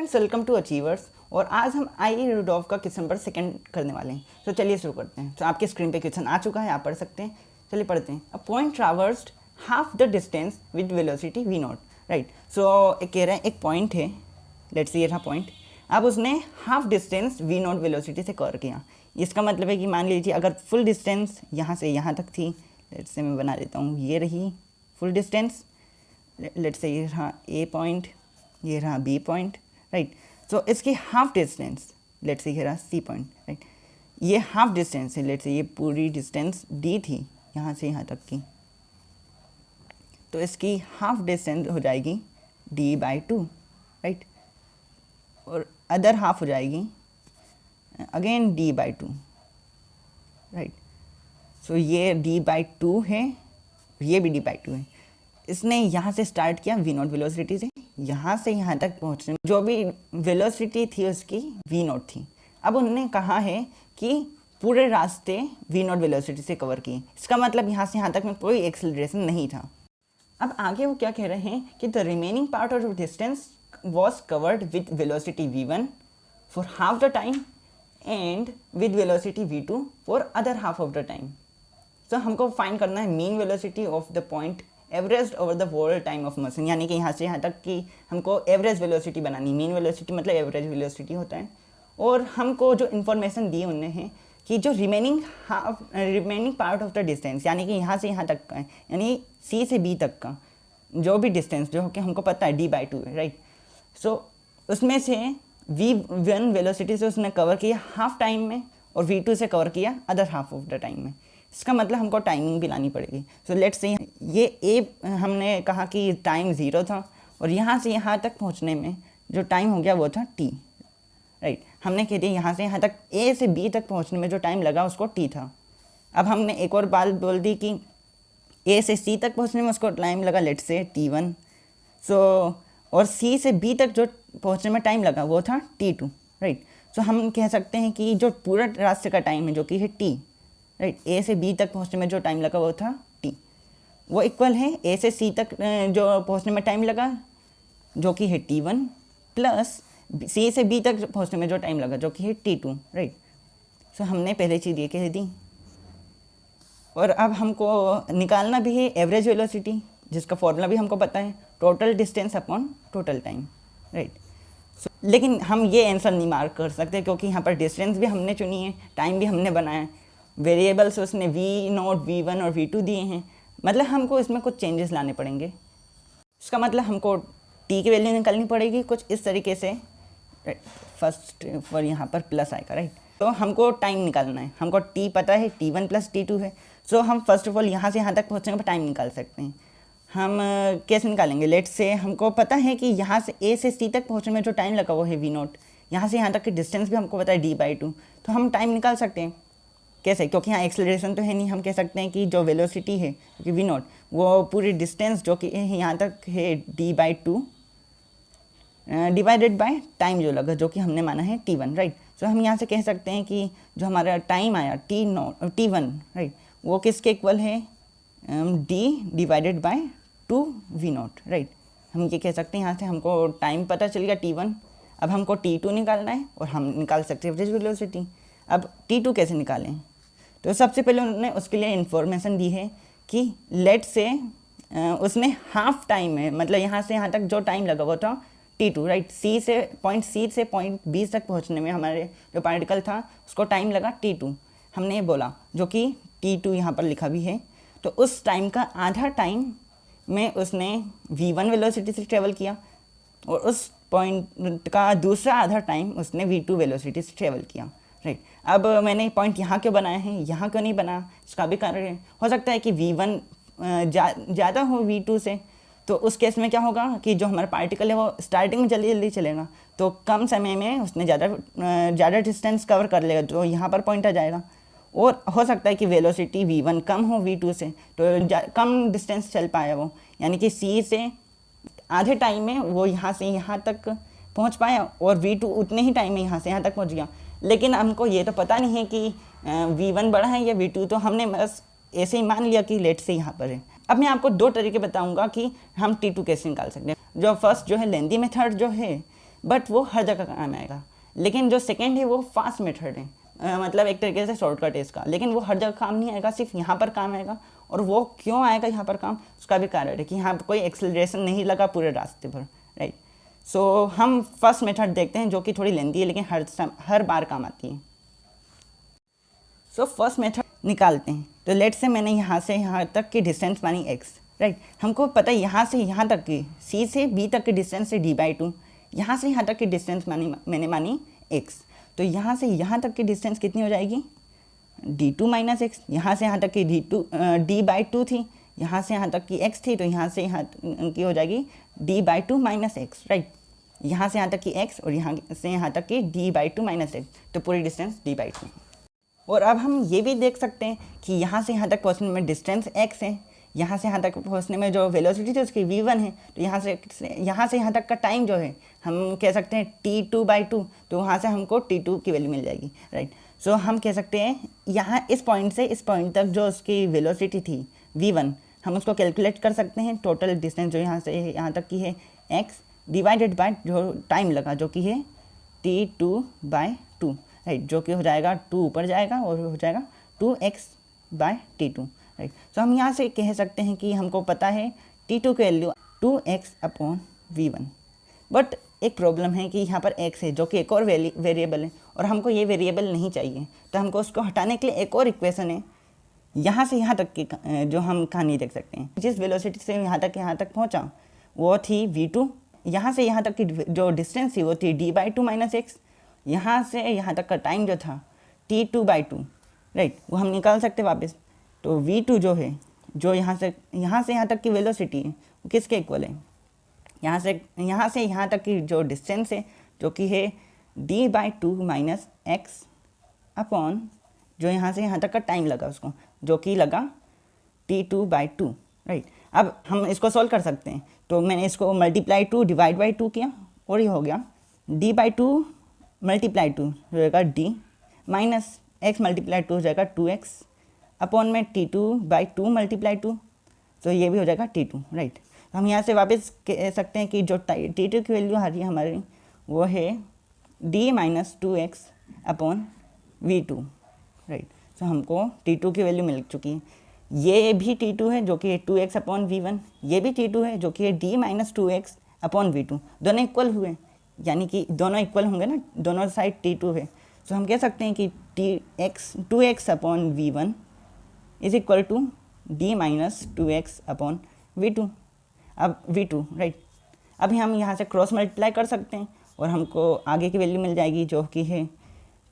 Friends welcome to achievers. और आज हम आई रूडोल्फ का क्वेश्चन नंबर सेकंड करने वाले हैं। तो चलिए शुरू करते हैं। तो आपके स्क्रीन पे क्वेश्चन आ चुका है, आप पढ़ सकते हैं। चलिए पढ़ते हैं। A point traversed half the distance with velocity v naught, right. So कह रहे हैं एक पॉइंट है, लेट्स सी ये रहा पॉइंट। अब उसने half distance v not velocity से कवर किया। इसका मतलब है कि मान लीजिए अगर फुल डिस्टेंस यहाँ से यहाँ तक थी, लेट्स से मैं बना देता हूँ, ये रही फुल डिस्टेंस, लेट्स से ये रहा a पॉइंट, ये रहा b पॉइंट, राइट। सो इसकी हाफ डिस्टेंस, लेट्स से ये रहा c पॉइंट, राइट। ये हाफ डिस्टेंस है, लेट्स से ये पूरी डिस्टेंस d थी यहाँ से यहाँ तक की, तो इसकी हाफ डिस्टेंस हो जाएगी d/2, राइट। और अदर हाफ हो जाएगी अगेन d/2, राइट। सो ये d/2 है, ये भी d/2 है। इसने यहाँ से स्टार्ट किया v नॉट वेलोसिटी से, यहाँ से यहाँ तक पहुँचने में जो भी वेलोसिटी थी उसकी v नॉट थी। अब उन्होंने कहा है कि पूरे रास्ते v नॉट वेलोसिटी से कवर किए। इसका मतलब यहाँ से यहाँ तक में कोई एक्सेलरेशन नहीं था। अब आगे वो क्या कह रहे हैं कि the remaining part of distance was covered with velocity v1 for half the time and with velocity v2 for other half of the time. तो हमको फाइंड करना है mean velocity of the point average over the whole time of motion, यानी कि यहाँ से यहाँ तक कि हमको एवरेज वेलोसिटी बनानी। मीन वेलोसिटी मतलब एवरेज वेलोसिटी होता है। और हमको जो इन्फॉर्मेशन दी उन्होंने है कि जो remaining part of the distance, यानी कि यहाँ से यहाँ तक का है, यानी सी से बी तक का जो भी डिस्टेंस जो कि हमको पता है d/2 है, राइट। सो उसमें से v1 वेलोसिटी से उसने कवर किया हाफ टाइम में और v2 से कवर किया other half of the time में। इसका मतलब हमको टाइमिंग भी लानी पड़ेगी। सो लेट्स से ये ए हमने कहा कि टाइम 0 था और यहाँ से यहाँ तक पहुँचने में जो टाइम हो गया वो था t, राइट। हमने कह दिया यहाँ से यहाँ तक ए से बी तक पहुँचने में जो टाइम लगा उसको t था। अब हमने एक और बात बोल दी कि ए से सी तक पहुँचने में उसको टाइम लगा लेट्स से t1। सो और सी से बी तक जो पहुँचने में टाइम लगा वो था t2, राइट। सो हम कह सकते हैं कि जो पूरा रास्ते का टाइम है जो कि है t, राइट, ए से बी तक पहुंचने में जो टाइम लगा वो था t, वो इक्वल है ए से सी तक जो पहुंचने में टाइम लगा जो कि है t1 प्लस सी से बी तक पहुंचने में जो टाइम लगा जो कि है t2, राइट। सो हमने पहले चीज़ ये कह दी। और अब हमको निकालना भी है एवरेज वेलोसिटी, जिसका फॉर्मूला भी हमको पता है, total distance upon total time, right. लेकिन हम ये आंसर नहीं मार्क कर सकते क्योंकि यहाँ पर डिस्टेंस भी हमने चुनी है, टाइम भी हमने बनाया है, वेरिएबल्स उसने v नॉट v1 और v2 दिए हैं। मतलब हमको इसमें कुछ चेंजेस लाने पड़ेंगे। इसका मतलब हमको t की वैल्यू निकालनी पड़ेगी कुछ इस तरीके से, फर्स्ट पर यहाँ पर प्लस आएगा, राइट। तो हमको टाइम निकालना है, हमको t पता है, t1 प्लस t2 है। सो हम फर्स्ट ऑफ ऑल यहाँ से यहाँ तक पहुँचने का टाइम निकाल सकते हैं। हम कैसे निकालेंगे? लेट्स से हमको पता है कि यहाँ से a से c तक पहुँचने में जो टाइम लगा वो है v नॉट, यहाँ से यहाँ तक की डिस्टेंस भी हमको पता है d/2, तो हम टाइम निकाल सकते हैं। कैसे? क्योंकि यहाँ एक्सेलरेशन तो है नहीं, हम कह सकते हैं कि जो वेलोसिटी है कि v नॉट वो पूरी डिस्टेंस जो कि यहाँ तक है d/2 डिवाइडेड बाय टाइम जो लगा जो कि हमने माना है t1, राइट। सो हम यहाँ से कह सकते हैं कि जो हमारा टाइम आया t1, राइट, वो किसके इक्वल है d divided by 2v not, right. हम ये कह सकते हैं यहाँ से हमको टाइम पता चल गया t1। अब हमको t2 निकालना है और हम निकाल सकते हैं एवरेज वेलोसिटी। अब t2 कैसे निकालें? तो सबसे पहले उन्होंने उसके लिए इन्फॉर्मेशन दी है कि लेट से उसने हाफ टाइम में, मतलब यहाँ से यहाँ तक जो टाइम लगा वो था t2, राइट। सी से पॉइंट b तक पहुँचने में हमारे जो पार्टिकल था उसको टाइम लगा t2, हमने ये बोला, जो कि t2 यहाँ पर लिखा भी है। तो उस टाइम का आधा टाइम में उसने v1 वेलोसिटी से ट्रेवल किया और उस पॉइंट का दूसरा आधा टाइम उसने v2 वेलोसिटी से ट्रेवल किया, राइट। अब मैंने पॉइंट यहाँ क्यों बनाया है, यहाँ क्यों नहीं बना, इसका भी कारण है। हो सकता है कि v1 ज़्यादा हो v2 से, तो उस केस में क्या होगा कि जो हमारा पार्टिकल है वो स्टार्टिंग में जल्दी जल्दी चलेगा, तो कम समय में उसने ज़्यादा डिस्टेंस कवर कर लेगा, जो यहाँ पर पॉइंट आ जाएगा। और हो सकता है कि वेलोसिटी v1 कम हो v2 से, तो कम डिस्टेंस चल पाया वो, यानी कि सी से आधे टाइम में वो यहाँ से यहाँ तक पहुँच पाया और v2 उतने ही टाइम में यहाँ से यहाँ तक पहुँच गया। लेकिन हमको ये तो पता नहीं है कि v1 बड़ा है या v2, तो हमने बस ऐसे ही मान लिया कि लेट से यहाँ पर है। अब मैं आपको दो तरीके बताऊंगा कि हम t2 कैसे निकाल सकते हैं। जो फर्स्ट जो है लेंदी मेथड जो है बट वो हर जगह काम आएगा। लेकिन जो सेकेंड है वो फास्ट मेथड है, मतलब एक तरीके से शॉर्टकट है इसका, लेकिन वो हर जगह काम नहीं आएगा, सिर्फ यहाँ पर काम आएगा। और वो क्यों आएगा यहाँ पर काम, उसका भी कारण है कि यहाँ पर कोई एक्सेलरेशन नहीं लगा पूरे रास्ते पर, राइट। सो हम फर्स्ट मेथड देखते हैं जो कि थोड़ी लेंदी है लेकिन हर बार काम आती है। सो फर्स्ट मेथड निकालते हैं। तो लेट से मैंने यहाँ से यहाँ तक की डिस्टेंस मानी x, राइट। हमको पता है यहाँ से यहाँ तक की, c से b तक की डिस्टेंस है d/2, यहाँ से यहाँ तक की डिस्टेंस मैंने मानी x। तो यहाँ से यहाँ तक की डिस्टेंस कितनी हो जाएगी, d2 माइनस एक्स। यहाँ से यहाँ तक की d/2 थी, यहाँ से यहाँ तक की x थी, तो यहाँ से यहाँ की हो जाएगी d/2 माइनस एक्स, राइट। यहाँ से यहाँ तक की x और यहाँ से यहाँ तक की d/2 माइनस एक्स, तो पूरी डिस्टेंस d/2। और अब हम ये भी देख सकते हैं कि यहाँ से यहाँ तक पहुँचने में डिस्टेंस x है, यहाँ से यहाँ तक पहुँचने में जो वेलोसिटी थी उसकी v1 है। तो यहाँ से यहाँ तक का टाइम जो है हम कह सकते हैं t2/2, तो वहाँ से हमको t2 की वैल्यू मिल जाएगी, राइट। सो हम कह सकते हैं यहाँ इस पॉइंट से इस पॉइंट तक जो उसकी वेलोसिटी थी v1, हम उसको कैलकुलेट कर सकते हैं। टोटल डिस्टेंस जो यहाँ से यहाँ तक की है x डिवाइडेड बाय जो टाइम लगा जो कि है t2/2, राइट, जो कि हो जाएगा 2 ऊपर जाएगा और हो जाएगा 2x/t2, राइट। तो हम यहाँ से कह सकते हैं कि हमको पता है t2 की वैल्यू 2x/v1। बट एक प्रॉब्लम है कि यहाँ पर x है जो कि एक और वेरिएबल है और हमको ये वेरिएबल नहीं चाहिए। तो हमको उसको हटाने के लिए एक और इक्वेशन है यहाँ से यहाँ तक की, जो हम कहानी देख सकते हैं। जिस वेलोसिटी से यहाँ तक पहुँचा वो थी v2। यहाँ से यहाँ तक की जो डिस्टेंस थी वो थी d/2 माइनस एक्स। यहाँ से यहाँ तक का टाइम जो था t2/2, राइट, वो हम निकाल सकते वापस। तो v2 जो है, जो यहाँ से यहाँ तक की वेलोसिटी है वो किसके इक्वल है, यहाँ से यहाँ तक की जो डिस्टेंस है जो कि है d/2 माइनस एक्स अपॉन जो यहाँ से यहाँ तक का टाइम लगा उसको, जो कि लगा t2/2, राइट। अब हम इसको सॉल्व कर सकते हैं। तो मैंने इसको मल्टीप्लाई 2 डिवाइड बाई 2 किया और ये हो गया d/2 मल्टीप्लाई 2 हो जाएगा d माइनस x मल्टीप्लाई 2 हो जाएगा 2x अपॉन में t2/2 मल्टीप्लाई 2, तो ये भी हो जाएगा t2, राइट। तो हम यहाँ से वापस कह सकते हैं कि जो t2 की वैल्यू आ रही है हमारी वो है d minus 2x upon v2, right. तो हमको t2 की वैल्यू मिल चुकी है। ये भी t2 है जो कि है 2x अपॉन v1, ये भी t2 है जो कि है d minus 2x upon v2। दोनों इक्वल हुए, यानी कि दोनों इक्वल होंगे ना, दोनों साइड t2 है। तो हम कह सकते हैं कि 2x upon v1 is equal to d minus 2x upon v2। अब v2, राइट, अभी हम यहाँ से क्रॉस मल्टीप्लाई कर सकते हैं और हमको आगे की वैल्यू मिल जाएगी जो कि है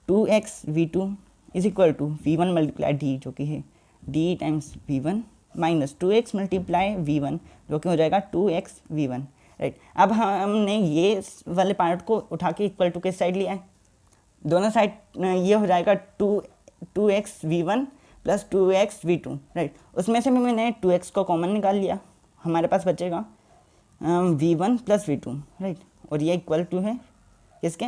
2x v2 is equal to v1 multiply d, जो कि है d times v1 minus 2x multiply v1, जो कि हो जाएगा 2x v1, राइट। अब हमने ये वाले पार्ट को उठा के इक्वल टू के साइड लिया है, दोनों साइड ये हो जाएगा 2x v1 plus 2x v2, right. उसमें से भी मैंने 2x को कॉमन निकाल लिया, हमारे पास बचेगा v1 प्लस v2, राइट। और ये इक्वल टू है किसके,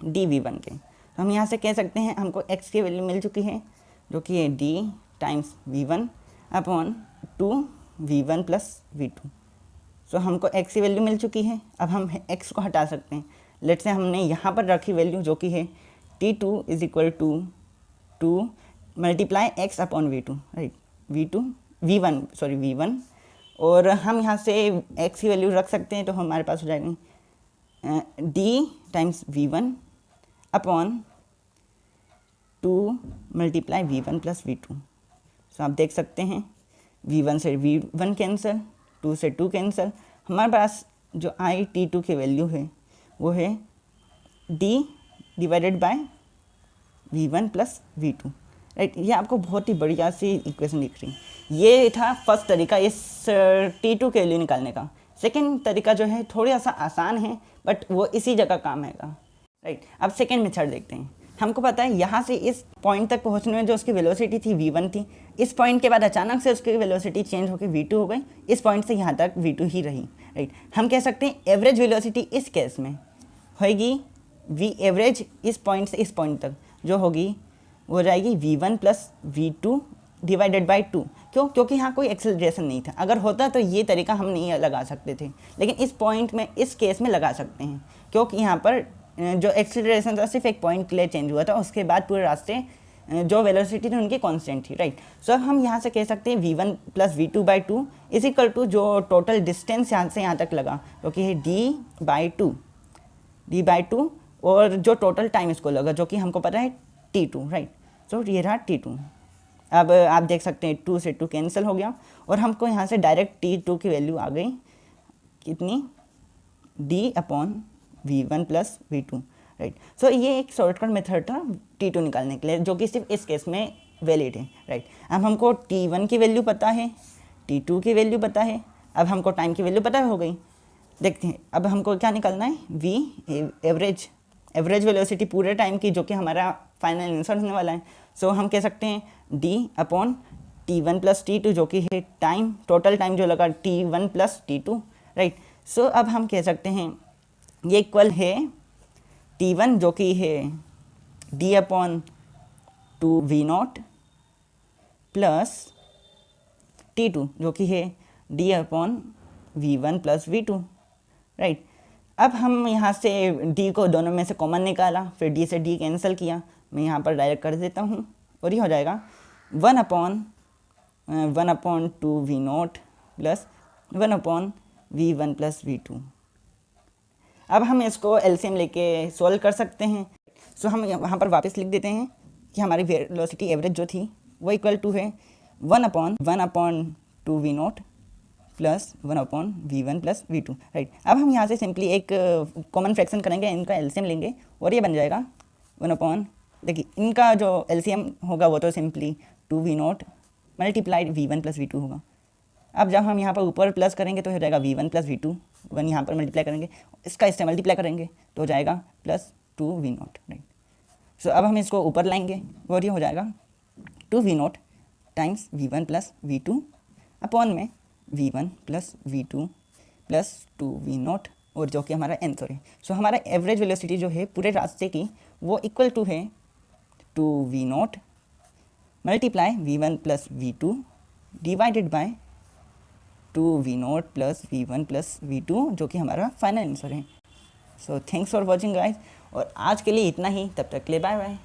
dv1 के। तो हम यहाँ से कह सकते हैं हमको x की वैल्यू मिल चुकी है जो कि है d times v1 upon 2v1 plus v2। सो हमको x की वैल्यू मिल चुकी है। अब हम x को हटा सकते हैं। लेट से हमने यहाँ पर रखी वैल्यू जो कि है t2 is equal to 2 multiply x upon v2, right, v1, और हम यहाँ से x की वैल्यू रख सकते हैं। तो हमारे पास हो जाएगा d times v1 upon 2 multiply v1 plus v2। सो आप देख सकते हैं v1 से v1 कैंसिल, 2 से 2 कैंसिल, हमारे पास जो t2 की वैल्यू है वो है d divided by v1 plus v2, right. ये आपको बहुत ही बढ़िया सी इक्वेशन दिख रही है। ये था फर्स्ट तरीका इस t2 की वैल्यू निकालने का। सेकंड तरीका जो है थोड़ा सा आसान है बट वो इसी जगह काम आएगा, राइट। अब सेकंड मेथड देखते हैं। हमको पता है यहाँ से इस पॉइंट तक पहुँचने में जो उसकी वेलोसिटी थी v1 थी, इस पॉइंट के बाद अचानक से उसकी वेलोसिटी चेंज होकर v2 हो गई, इस पॉइंट से यहाँ तक v2 ही रही, राइट। हम कह सकते हैं एवरेज वेलोसिटी इस केस में होगी v एवरेज इस पॉइंट से इस पॉइंट तक जो होगी वो हो जाएगी v1 plus v2 divided by 2, क्यों? क्योंकि यहाँ कोई एक्सेलरेशन नहीं था। अगर होता तो ये तरीका हम नहीं लगा सकते थे, लेकिन इस पॉइंट में, इस केस में लगा सकते हैं, क्योंकि यहाँ पर जो एक्सेलरेशन था सिर्फ एक पॉइंट के लिए चेंज हुआ था, उसके बाद पूरे रास्ते जो वेलोसिटी थी उनकी कांस्टेंट थी, राइट। सो हम यहाँ से कह सकते हैं v1 plus v2/2 is equal to जो टोटल डिस्टेंस यहाँ से यहाँ तक लगा, क्योंकि है d/2 और जो टोटल टाइम इसको लगा, जो कि हमको पता है t2, राइट। सो ये रहा t2। अब आप देख सकते हैं 2 से 2 कैंसिल हो गया और हमको यहाँ से डायरेक्ट t2 की वैल्यू आ गई कितनी, d/v1 प्लस v2, राइट। सो ये एक शॉर्टकट मेथड था t2 निकालने के लिए, जो कि सिर्फ इस केस में वैलिड है, राइट। अब हमको t1 की वैल्यू पता है, t2 की वैल्यू पता है, अब हमको टाइम की वैल्यू पता हो गई। देखते हैं अब हमको क्या निकालना है, v एवरेज वेलोसिटी पूरे टाइम की, जो कि हमारा फाइनल आंसर होने वाला है। सो हम कह सकते हैं d/t1 प्लस t2, जो कि है टाइम, टोटल टाइम जो लगा t1 प्लस t2, राइट। सो अब हम कह सकते हैं ये इक्वल है t1 जो कि है d/2v0 प्लस t2 जो कि है d/v1 प्लस v2, राइट। अब हम यहाँ से d को दोनों में से कॉमन निकाला, फिर d से d कैंसिल किया, मैं यहाँ पर डायरेक्ट कर देता हूँ और ये हो जाएगा 1/2v0 plus 1/v1 plus v2। अब हम इसको एलसीएम लेके सॉल्व कर सकते हैं। सो हम यहाँ पर वापस लिख देते हैं कि हमारी वेलोसिटी एवरेज जो थी वो इक्वल टू है 1/2v0 plus 1/v1 plus v2, right. अब हम यहाँ से सिंपली एक कॉमन फ्रैक्शन करेंगे, इनका एलसीएम लेंगे और ये बन जाएगा 1/, देखिए इनका जो एलसीएम होगा वो तो simply 2v0 multiplied v1 plus v2 होगा। अब जब हम यहाँ पर ऊपर प्लस करेंगे तो हो जाएगा v1 प्लस v2, 1 यहाँ पर मल्टीप्लाई करेंगे, इसका इससे मल्टीप्लाई करेंगे तो हो जाएगा प्लस 2v0, राइट। सो अब हम इसको ऊपर लाएंगे और ये हो जाएगा 2v0 times v1 plus v2 upon में v1 plus v2 plus 2v0, और जो कि हमारा आंसर है। सो हमारा एवरेज वेलोसिटी जो है पूरे रास्ते की वो इक्वल टू है 2v0 multiply v1 plus v2 divided by 2v0 plus v1 plus v2, जो कि हमारा फाइनल आंसर है। So thanks for watching guys, और आज के लिए इतना ही, तब तक के लिए बाय बाय।